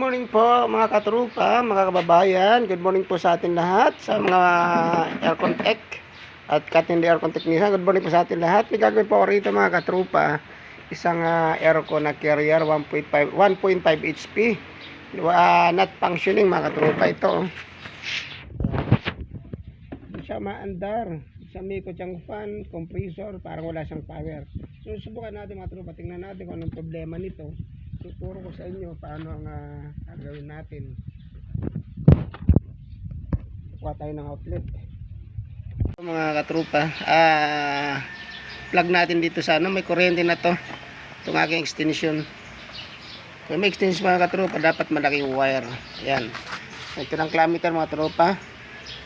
morning po mga katrupa, mga kababayan. Good morning po sa atin lahat, sa mga aircon tech at katindi aircon technician. Good morning po sa atin lahat. May gagawin po ako rito mga katrupa. Isang aircon na carrier 1.5 HP. Not functioning mga katrupa ito. Hindi siya maandar. Sa mikot siyang fan, compressor, parang wala siyang power. So subukan natin mga katrupa. Tingnan natin kung anong problema nito. Tuturo ko sa inyo paano ang gagawin natin. Kuha tayo ng outlet. Mga katrupa, plug natin dito sa may kuryente na to. Itong aking extension. Kung may extension mga katrupa, dapat malaking wire. Ayan. Ito ng clammeter mga katrupa.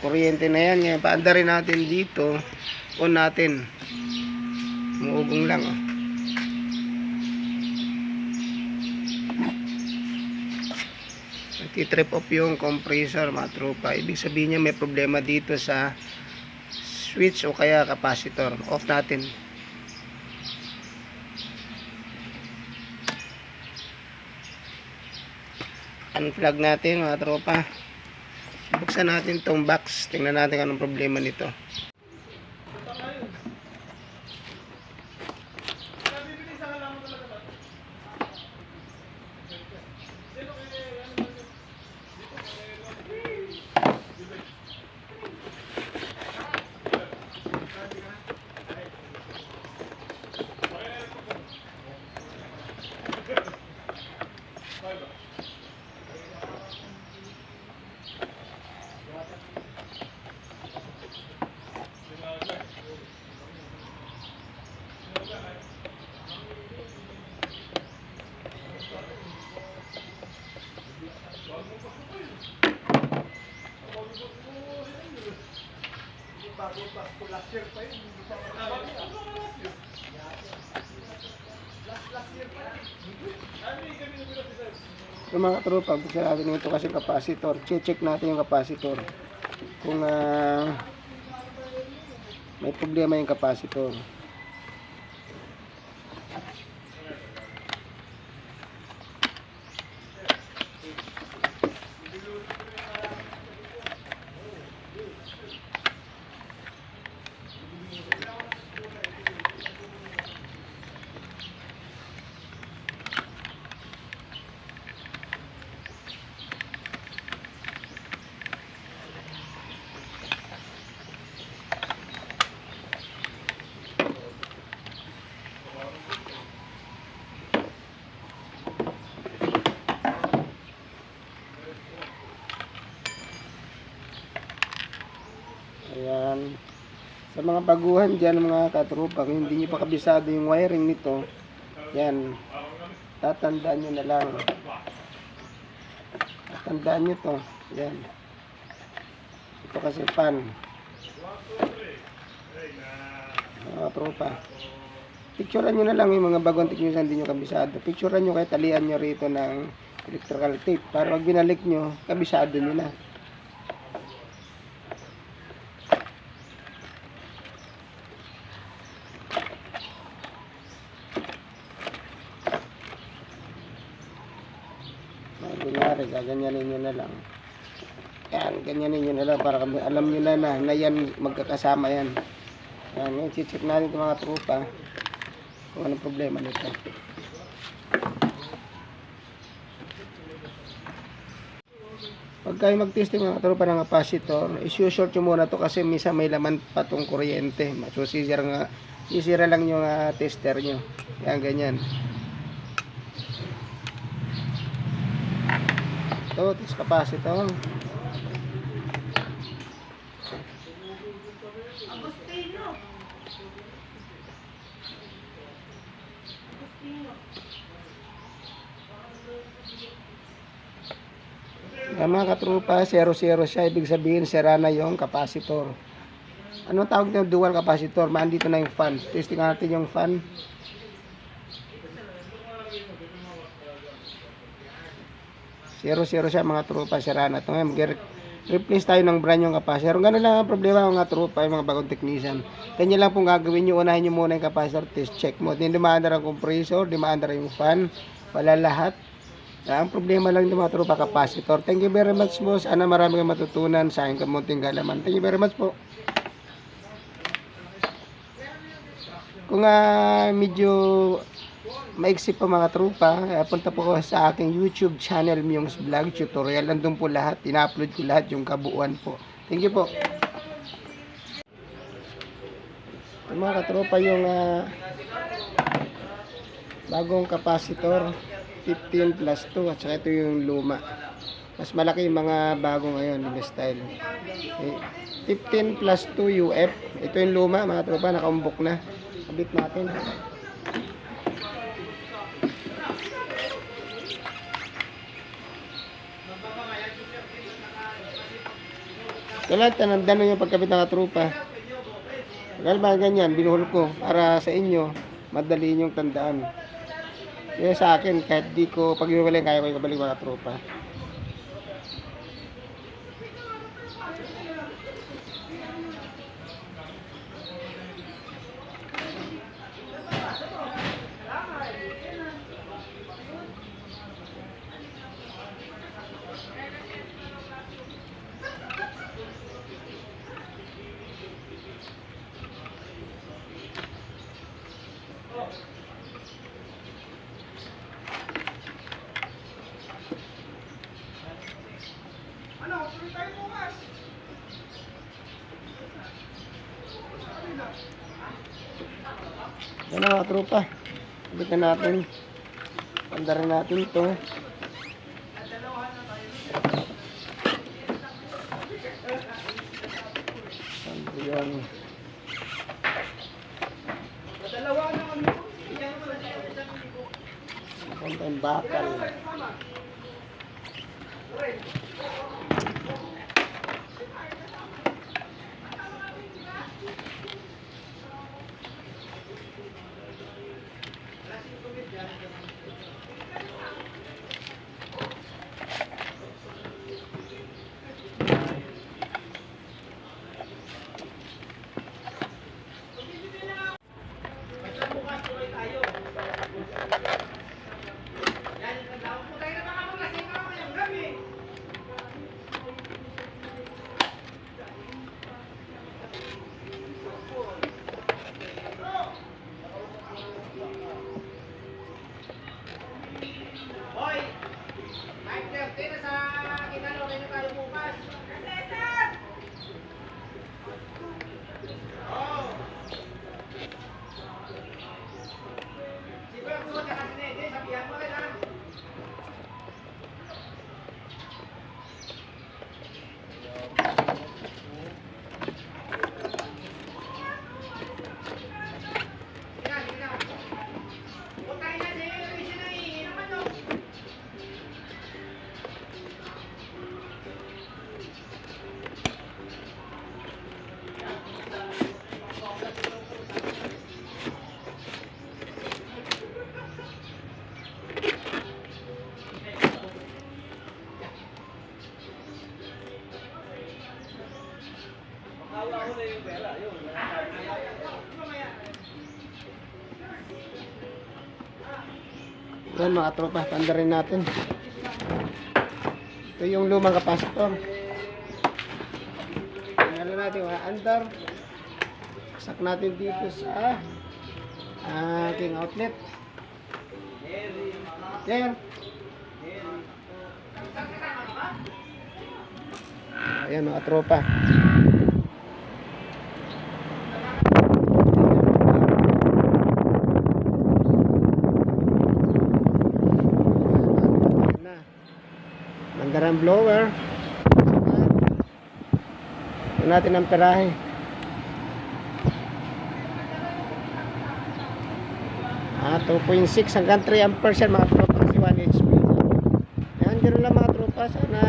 Kuryente na yan. Ngayon, paandarin natin dito. On natin. Umuugong lang. Titrip off yung compressor mga tropa. Ibig sabihin niya may problema dito sa switch o kaya capacitor. Off natin. Unplug natin mga tropa. Buksan natin tong box. Tingnan natin anong problema nito. So mga tropa, buksan natin ito kasi capacitor. Check natin yung capacitor. Kung may problema yung capacitor. Ayan. Sa mga baguhan dyan mga katrupa, kung hindi nyo pa kabisado yung wiring nito, yan, tatandaan nyo na lang. Tatandaan nyo to. Yan. Ito kasi pan. Mga katrupa. Picturean nyo na lang yung mga bagong technician hindi nyo kabisado. Picturean nyo kahit talian nyo rito ng electrical tape. Para pag binalik nyo, kabisado nyo na. Kunyari, gaganyanin nyo na lang. Yan, ganyanin nyo na lang para alam nyo na yan, magkakasama yan. Yan, ngayon, check natin itong mga trupa kung anong problema nito. Pag kayo mag-testing mga trupa ng capacitor, isusort nyo muna to kasi misa may laman pa itong kuryente. So, sisira lang yung tester nyo. Yan, ganyan. Ito, test capacitor. Mga katrupa, 0-0 siya. Ibig sabihin, sira na yung capacitor. Anong tawag nito? Dual capacitor. Maandito na yung fan. Testing natin yung fan. Zero siya mga trupa, sira na ito. Ngayon, mag-replace tayo ng brand yung capacitor. Ganun lang ang problema mga trupa, yung mga bagong technician. Kanya lang pong gagawin nyo, unahin nyo muna yung capacitor, test check mo. Hindi maandar ang compressor, hindi maandar yung fan, wala lahat. Ang problema lang ng mga tropa capacitor. Thank you very much po. Sana marami kang matutunan sa aking kamunting galaman. Thank you very much po. Kung medyo maiksi pa mga tropa, punta po ko sa aking YouTube channel, Myong's Vlog Tutorial. Nandun po lahat. Ina-upload ko lahat yung kabuuan po. Thank you po. Ito mga katropa yung bagong capacitor 15 plus 2 at saka ito yung luma. Mas malaki yung mga bago ngayon yung style. Okay. 15 plus 2 UF. Ito yung luma mga tropa, nakaumbok na. Kabit natin. Kailangan tanandan nyo yung pagkabit ng katropa. Kaya ba ganyan, binuhol ko para sa inyo, madali nyong tandaan. Kaya sa akin, kahit di ko pag-iwalay, kaya ko ikabalik mga tropa. Yan mga tropa. Kabit na natin. Pandarin natin ito. Yan. Konting bakal. Yan mga tropa, pandarin natin. Ito yung lumang capacitor. Tingnan natin mga andar. Sak natin dito sa aking outlet. Yan. Ayan mga tropa. Mandaran blower. Ito natin ang perahe. Ah, 2.6 hanggang 3 amperes yan mga tropa kasi 1 HP. Yan, gano'n lang mga tropa. Sana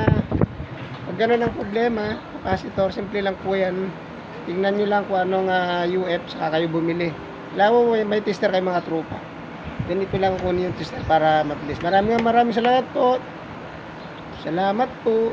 pag gano'n ang problema, capacitor, simple lang po yan. Tingnan nyo lang kung anong UF saka kayo bumili. Alam mo, may tester kayo mga tropa. Ganito lang kunin yung tester para mabilis. Maraming salamat po. Salamat po.